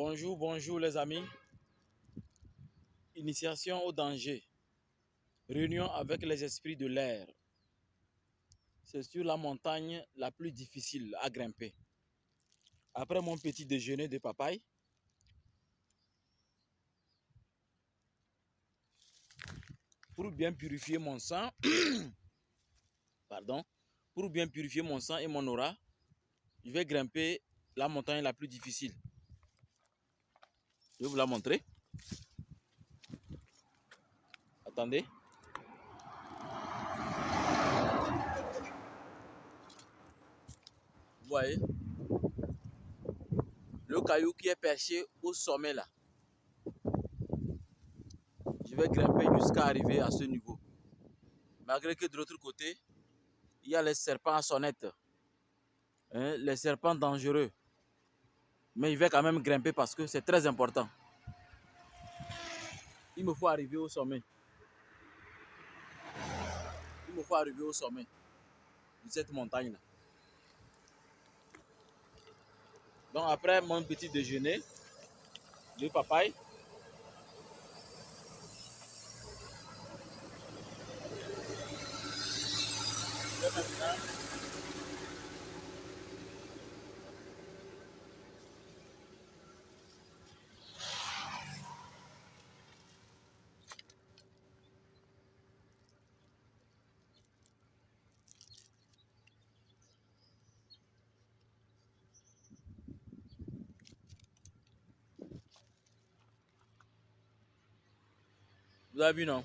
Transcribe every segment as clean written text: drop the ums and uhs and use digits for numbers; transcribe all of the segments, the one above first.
Bonjour, bonjour les amis. Initiation au danger. Réunion avec les esprits de l'air. C'est sur la montagne la plus difficile à grimper. Après mon petit déjeuner de papaye, pour bien purifier mon sang, pardon, pour bien purifier mon sang et mon aura, je vais grimper la montagne la plus difficile. Je vais vous la montrer. Attendez. Vous voyez le caillou qui est perché au sommet là. Je vais grimper jusqu'à arriver à ce niveau. Malgré que de l'autre côté, il y a les serpents à sonnette. Les serpents dangereux. Mais je vais quand même grimper parce que c'est très important. Il me faut arriver au sommet. Il me faut arriver au sommet de cette montagne-là. Donc après mon petit déjeuner, de papaye, je vais maintenant vous avez vu non?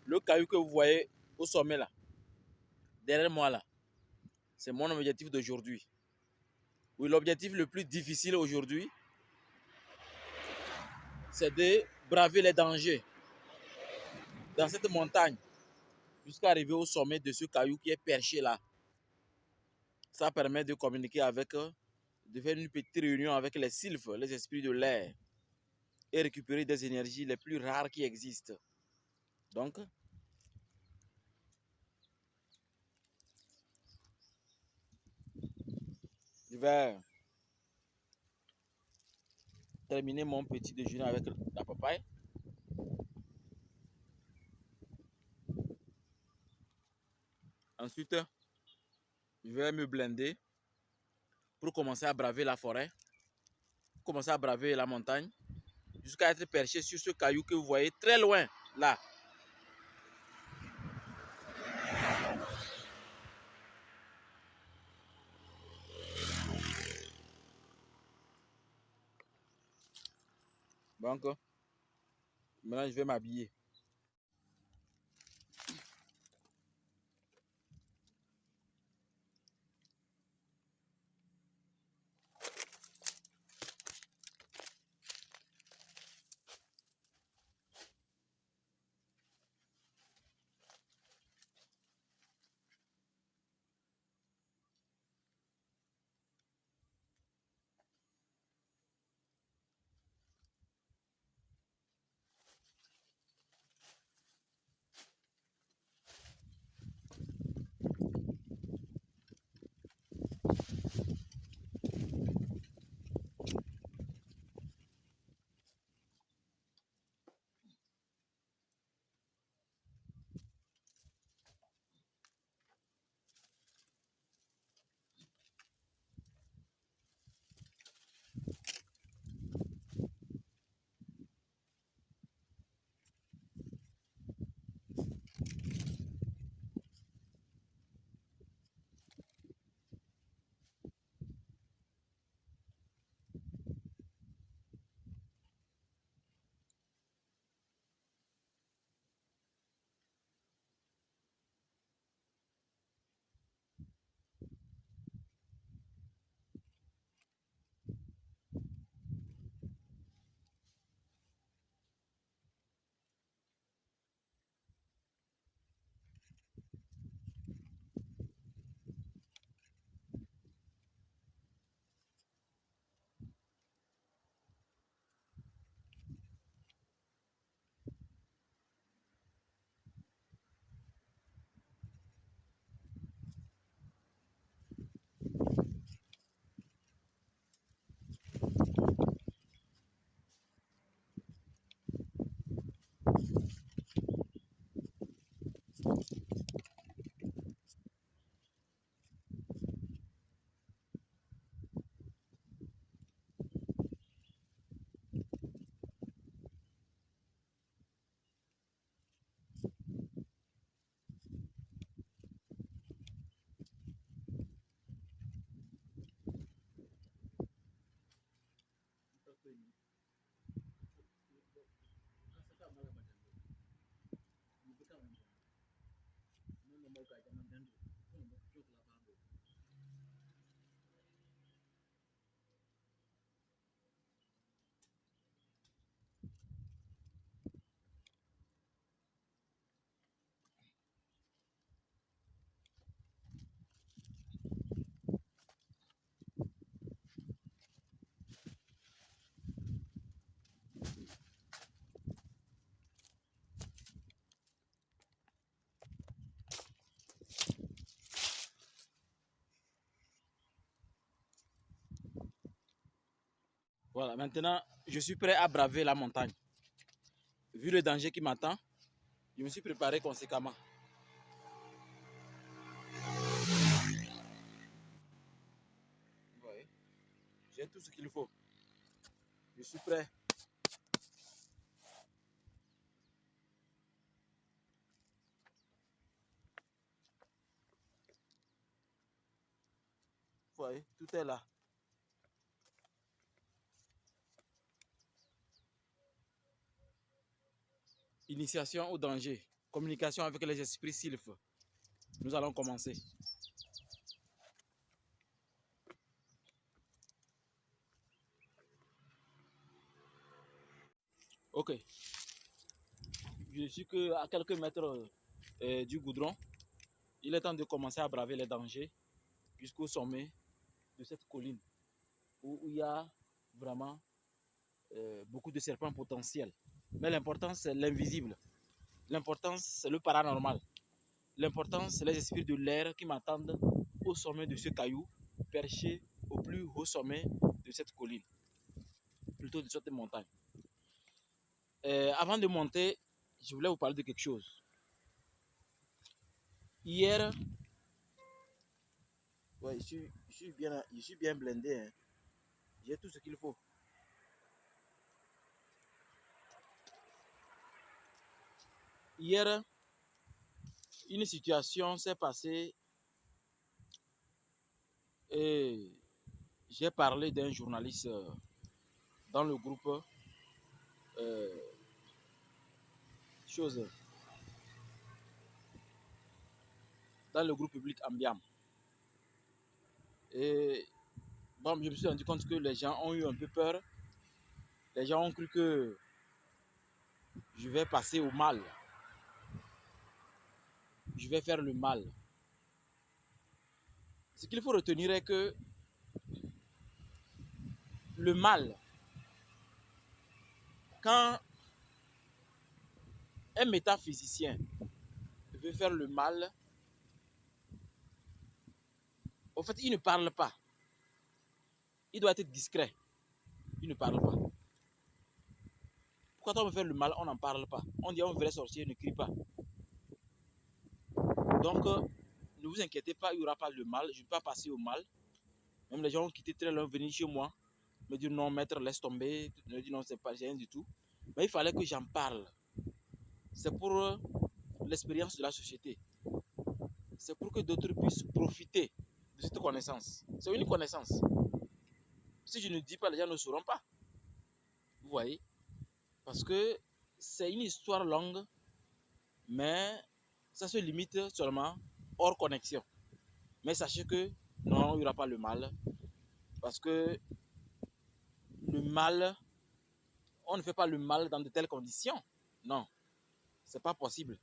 Le caillou que vous voyez au sommet là, derrière moi là, c'est mon objectif d'aujourd'hui. Oui, l'objectif le plus difficile aujourd'hui, c'est de braver les dangers dans cette montagne jusqu'à arriver au sommet de ce caillou qui est perché là. Ça permet de communiquer avec eux, de faire une petite réunion avec les sylphes, les esprits de l'air, et récupérer des énergies les plus rares qui existent. Donc, je vais terminer mon petit déjeuner avec la papaye. Ensuite, je vais me blender pour commencer à braver la forêt, commencer à braver la montagne, jusqu'à être perché sur ce caillou que vous voyez très loin, là. Donc, maintenant, je vais m'habiller. Voilà, maintenant, je suis prêt à braver la montagne. Vu le danger qui m'attend, je me suis préparé conséquemment. Vous voyez, j'ai tout ce qu'il faut. Je suis prêt. Vous voyez, tout est là. Initiation au danger. Communication avec les esprits sylphes. Nous allons commencer. Ok. Je suis que à quelques mètres du goudron. Il est temps de commencer à braver les dangers jusqu'au sommet de cette colline où il y a vraiment beaucoup de serpents potentiels. Mais l'important, c'est l'invisible. L'important, c'est le paranormal. L'important, c'est les esprits de l'air qui m'attendent au sommet de ce caillou, perché au plus haut sommet de cette colline, plutôt de cette montagne. Avant de monter, je voulais vous parler de quelque chose. Hier, ouais, je suis bien blindé. Hein. J'ai tout ce qu'il faut. Hier, une situation s'est passée et j'ai parlé d'un journaliste dans le groupe dans le groupe public Ambiam. Et bon, je me suis rendu compte que les gens ont eu un peu peur. Les gens ont cru que je vais passer au mal. Je vais faire le mal. Ce qu'il faut retenir est que le mal, quand un métaphysicien veut faire le mal, en fait, il ne parle pas. Il doit être discret. Il ne parle pas. Quand on veut faire le mal, on n'en parle pas. On dit on veut les sorciers, ne crie pas. Donc, ne vous inquiétez pas, il n'y aura pas de mal. Je ne vais pas passer au mal. Même les gens ont quitté très loin, venir chez moi, me dire non, maître, laisse tomber. Je me dis non, c'est pas rien du tout. Mais il fallait que j'en parle. C'est pour l'expérience de la société. C'est pour que d'autres puissent profiter de cette connaissance. C'est une connaissance. Si je ne dis pas, les gens ne sauront pas. Vous voyez? Parce que c'est une histoire longue, mais ça se limite seulement hors connexion. Mais sachez que non, il n'y aura pas le mal. Parce que le mal, on ne fait pas le mal dans de telles conditions. Non, c'est pas possible.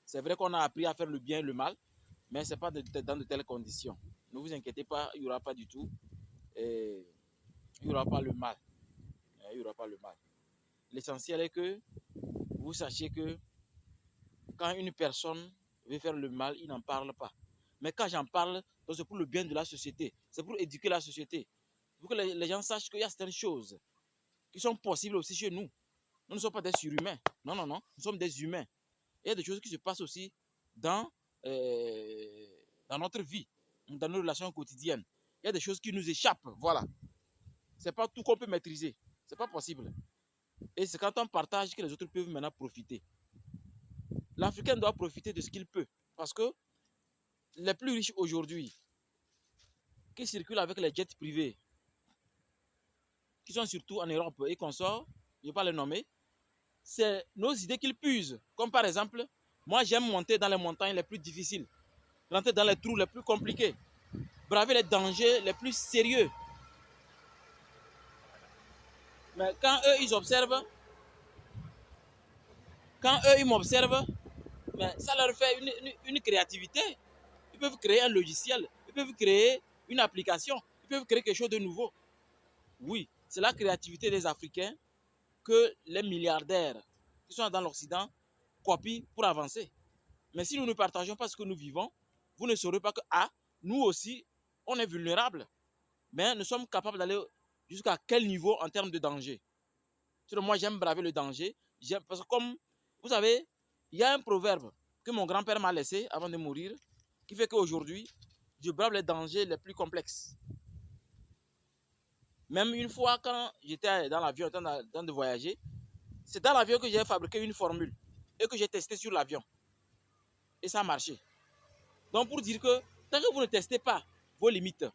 C'est vrai qu'on a appris à faire le bien et le mal, mais ce n'est pas dans de telles conditions. Ne vous inquiétez pas, il n'y aura pas du tout. Et il n'y aura pas le mal. Il n'y aura pas le mal. L'essentiel est que vous sachiez que quand une personne veut faire le mal, il n'en parle pas. Mais quand j'en parle, c'est pour le bien de la société. C'est pour éduquer la société. Pour que les gens sachent qu'il y a certaines choses qui sont possibles aussi chez nous. Nous ne sommes pas des surhumains. Non, non, non. Nous sommes des humains. Il y a des choses qui se passent aussi dans notre vie, dans nos relations quotidiennes. Il y a des choses qui nous échappent. Voilà. Ce n'est pas tout qu'on peut maîtriser. Ce n'est pas possible. Et c'est quand on partage que les autres peuvent maintenant profiter. L'Africain doit profiter de ce qu'il peut. Parce que les plus riches aujourd'hui, qui circulent avec les jets privés, qui sont surtout en Europe et qu'on sort, je ne vais pas les nommer, c'est nos idées qu'ils puisent. Comme par exemple, moi j'aime monter dans les montagnes les plus difficiles, rentrer dans les trous les plus compliqués, braver les dangers les plus sérieux. Mais quand eux ils observent, ils m'observent, mais ça leur fait une créativité. Ils peuvent créer un logiciel, ils peuvent créer une application, ils peuvent créer quelque chose de nouveau. Oui, c'est la créativité des Africains que les milliardaires qui sont dans l'Occident copient pour avancer. Mais si nous ne partageons pas ce que nous vivons, vous ne saurez pas que nous aussi, on est vulnérables. Mais nous sommes capables d'aller jusqu'à quel niveau en termes de danger. Moi, j'aime braver le danger. Parce que comme, vous savez, il y a un proverbe que mon grand-père m'a laissé avant de mourir, qui fait qu'aujourd'hui, je brave les dangers les plus complexes. Même une fois, quand j'étais dans l'avion, en train de voyager, c'est dans l'avion que j'ai fabriqué une formule et que j'ai testé sur l'avion. Et ça a marché. Donc, pour dire que tant que vous ne testez pas vos limites,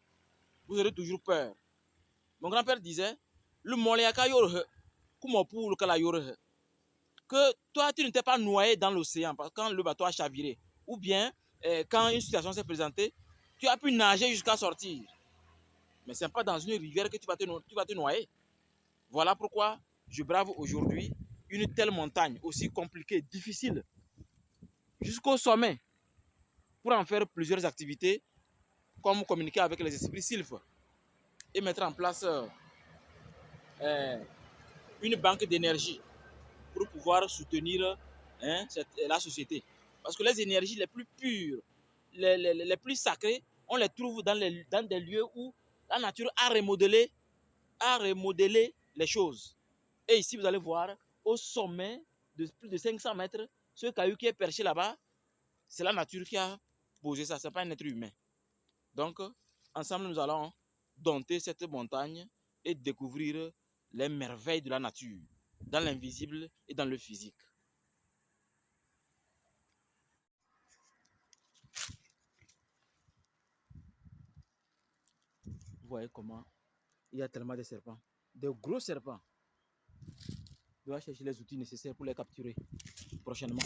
vous aurez toujours peur. Mon grand-père disait, le moléaka yore, que toi, tu ne t'es pas noyé dans l'océan quand le bateau a chaviré. Ou bien, quand une situation s'est présentée, tu as pu nager jusqu'à sortir. Mais ce n'est pas dans une rivière que tu vas te noyer. Voilà pourquoi je brave aujourd'hui une telle montagne aussi compliquée, difficile, jusqu'au sommet, pour en faire plusieurs activités, comme communiquer avec les esprits sylphes et mettre en place une banque d'énergie pour pouvoir soutenir la société. Parce que les énergies les plus pures, les plus sacrées, on les trouve dans des lieux où la nature a remodelé les choses. Et ici, vous allez voir, au sommet de plus de 500 mètres, ce caillou qui est perché là-bas, c'est la nature qui a posé ça, ce n'est pas un être humain. Donc, ensemble, nous allons dompter cette montagne et découvrir les merveilles de la nature, dans l'invisible et dans le physique. Vous voyez comment il y a tellement de serpents, de gros serpents. Je dois chercher les outils nécessaires pour les capturer prochainement.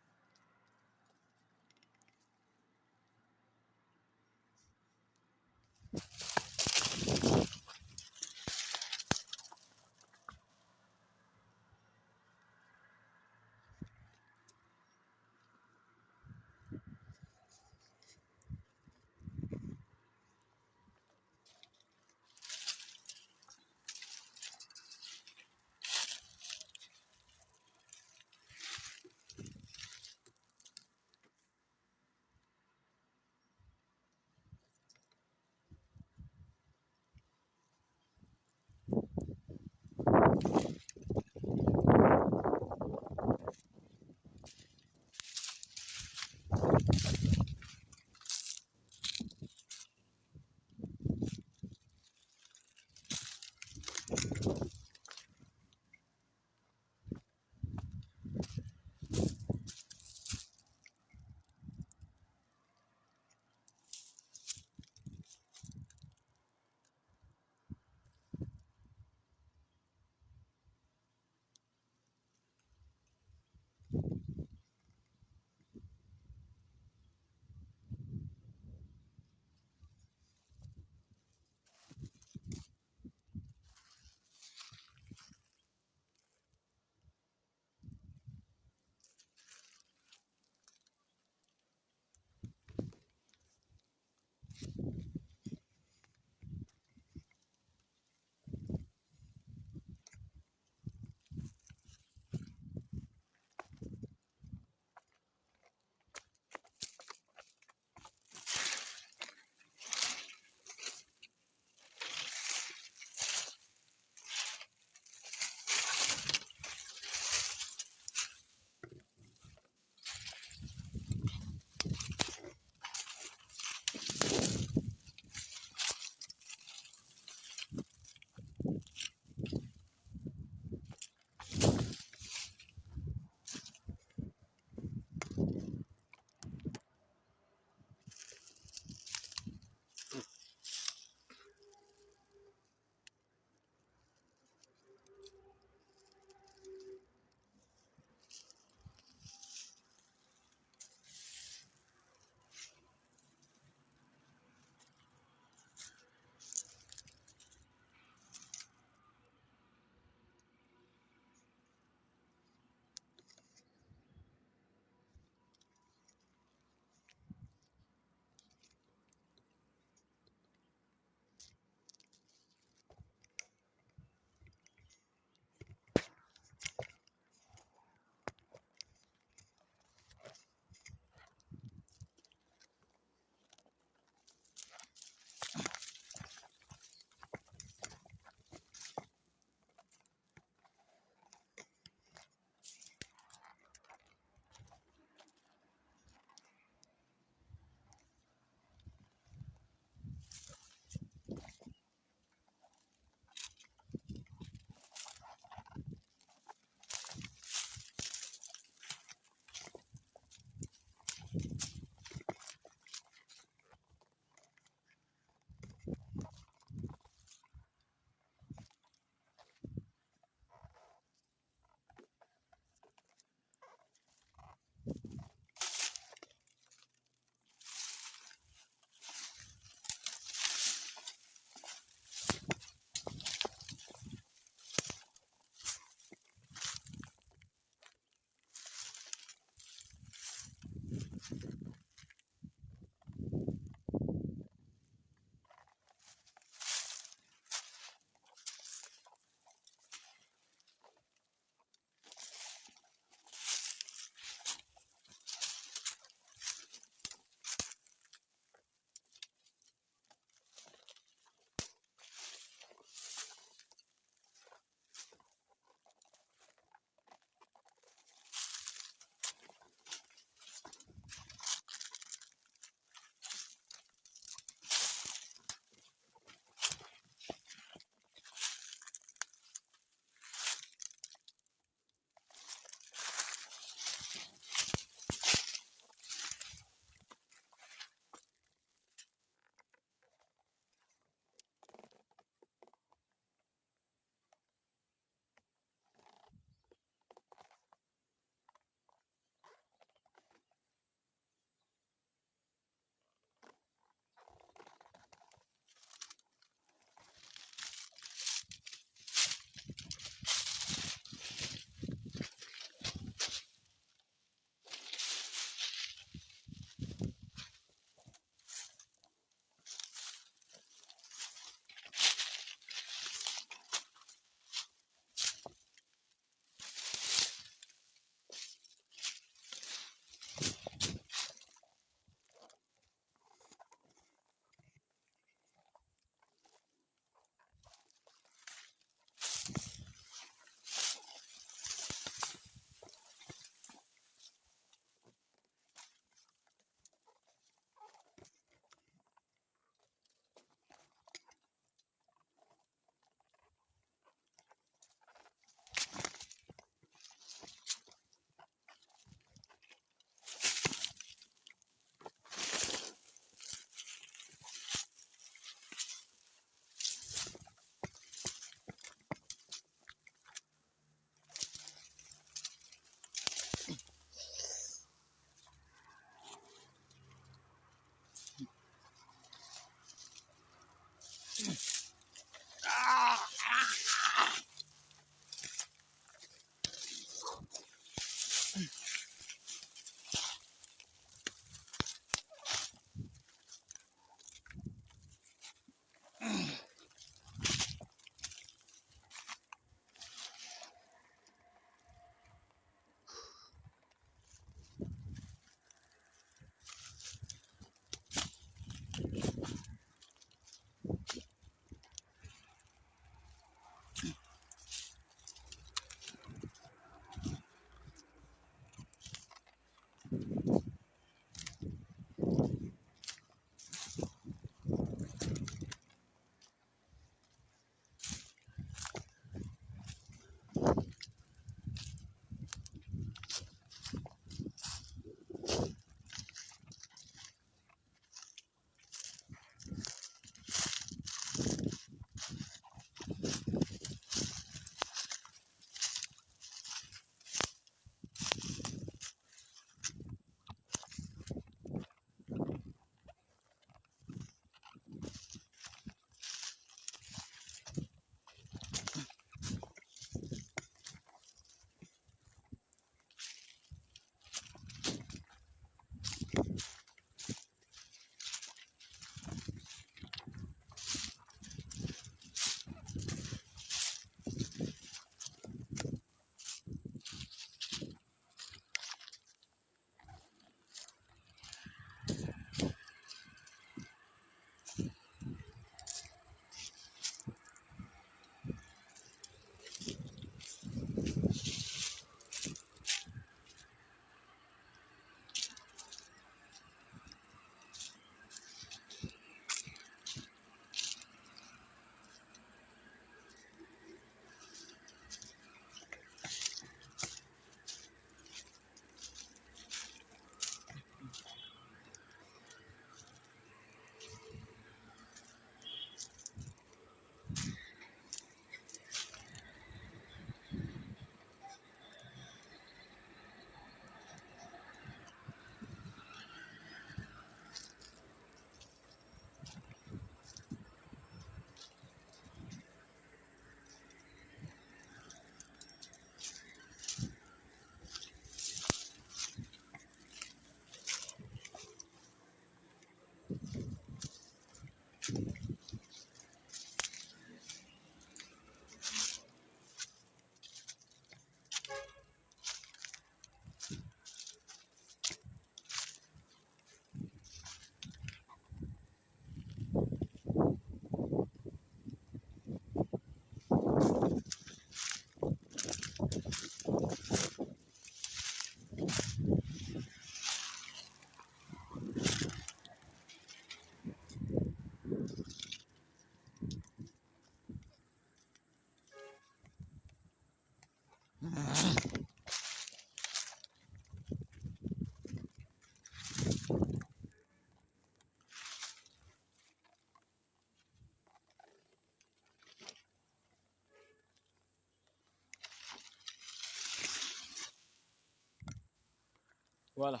Voilà.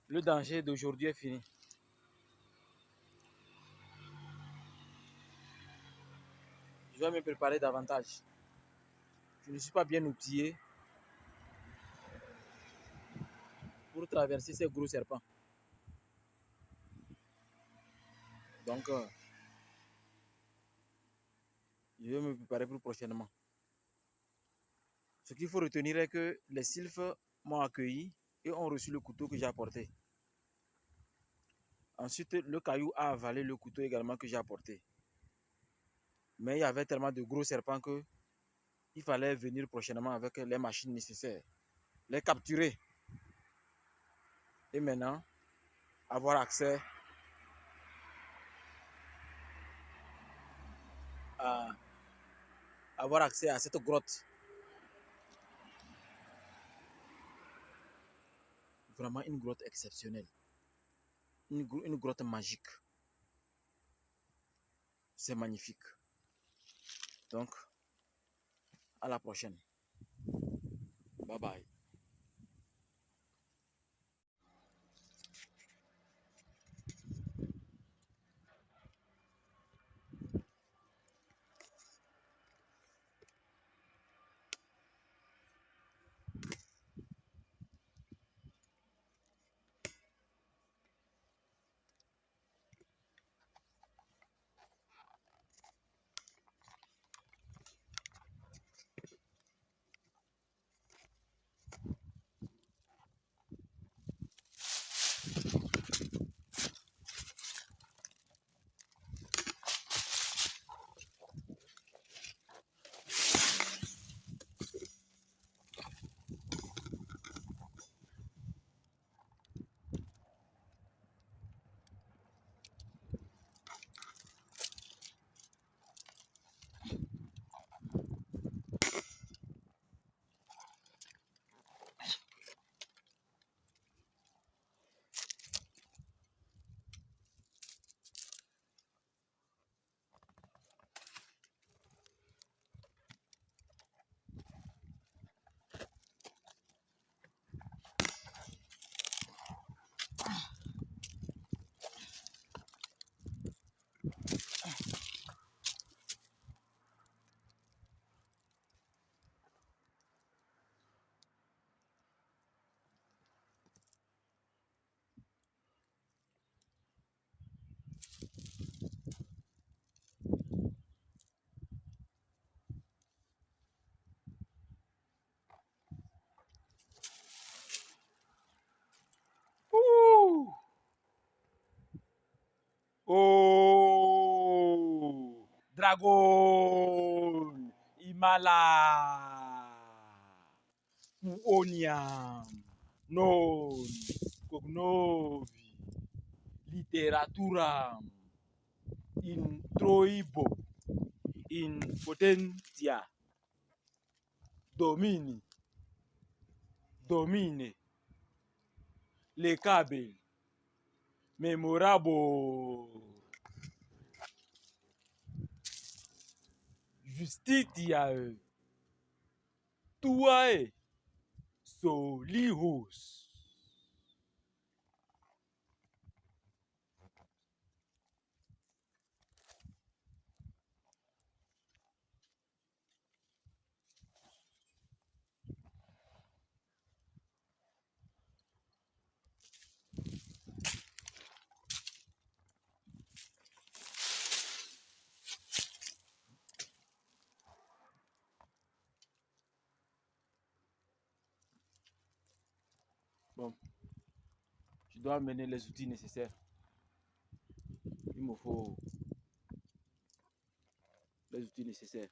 Le danger d'aujourd'hui est fini. Je vais me préparer davantage. Je ne suis pas bien outillé pour traverser ces gros serpents. Donc, je vais me préparer pour prochainement. Ce qu'il faut retenir est que les sylphes m'ont accueilli et ont reçu le couteau que j'ai apporté. Ensuite, le caillou a avalé le couteau également que j'ai apporté. Mais il y avait tellement de gros serpents que il fallait venir prochainement avec les machines nécessaires, les capturer. Et maintenant, avoir accès à, cette grotte. Vraiment une grotte exceptionnelle. Une grotte magique. C'est magnifique. Donc, à la prochaine. Bye bye. Oh, Dragon, Imala, Puoniam, Non, Cognovi, Literaturam, in Troibo, in Potentia, Domini, Domine, Le Cabel, Memorabo, Justitia, Tuae, Solihus. Bon, je dois amener les outils nécessaires. Il me faut les outils nécessaires.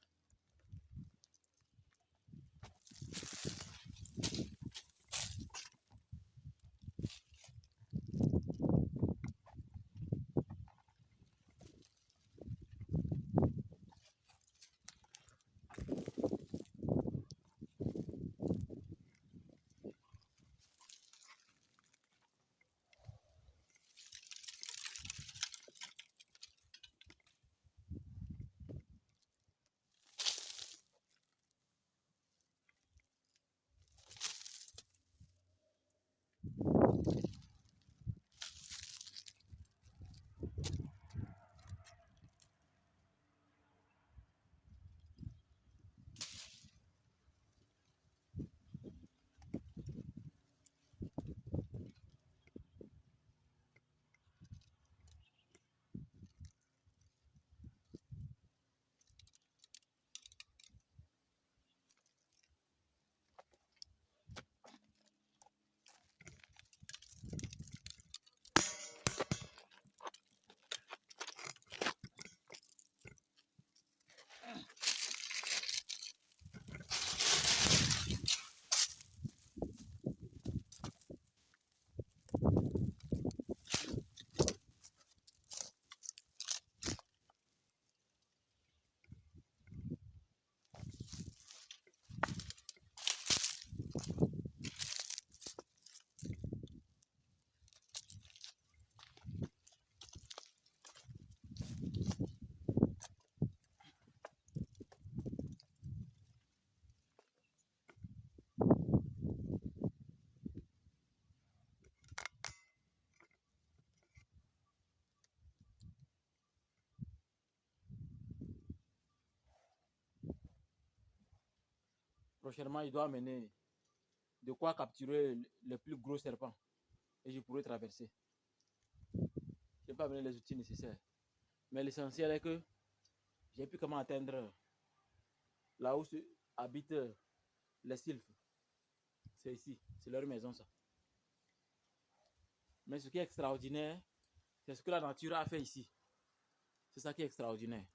Prochainement, il doit amener de quoi capturer le plus gros serpent. Et je pourrais traverser. Je n'ai pas amené les outils nécessaires. Mais l'essentiel est que j'ai pu comment atteindre là où habitent les sylphes. C'est ici. C'est leur maison, ça. Mais ce qui est extraordinaire, c'est ce que la nature a fait ici. C'est ça qui est extraordinaire.